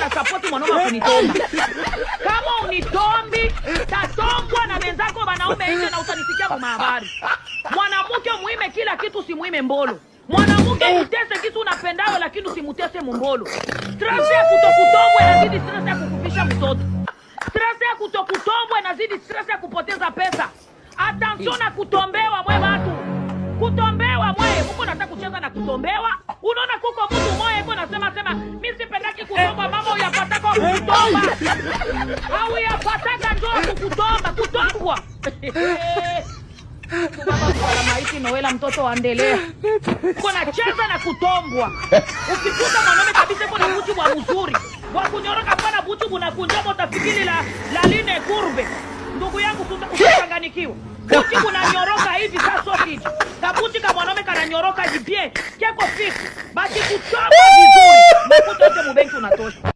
na support mwanaume kunitomba. Kama unitombi, tatongwa na wenzako wanaume nje na utanisikia kwa habari. Mwanamke muime kila kitu, si muime mbolo. Mwanamke mutese kitu unapendao lakini usimutese mbolo. Stress ya kutokutombwa inazidi stress ya kukufisha mtoto. Stress ya kutokutombwa inazidi stress ya kupoteza pesa. Attention na kutombewa mwe watu. Kutombewa mwe, mko nataka kucheza na kutombewa. Unaona kuko mtu mmoja yuko nasema mimi sipendaki kutomba, mama uyapataka kutomba. Au yapataka ndio kukutomba, kutombwa. Mama kwa maisha Noela mtoto waendelea. Kuna cheza na kutombwa. Ukikuta mwanaume kabisa kuna buti wa mzuri. Wa kunyoroka pana buti unakunjama utafikiri la line kurbe. Ndugu yangu kutanganikiwa. Buti unanyoroka hivi sasa hivi. Kabuti kama mwanaume kananyoroka jipie. Keko fix. Basi kutombwa vizuri. Makuta yote mbenki unatosha.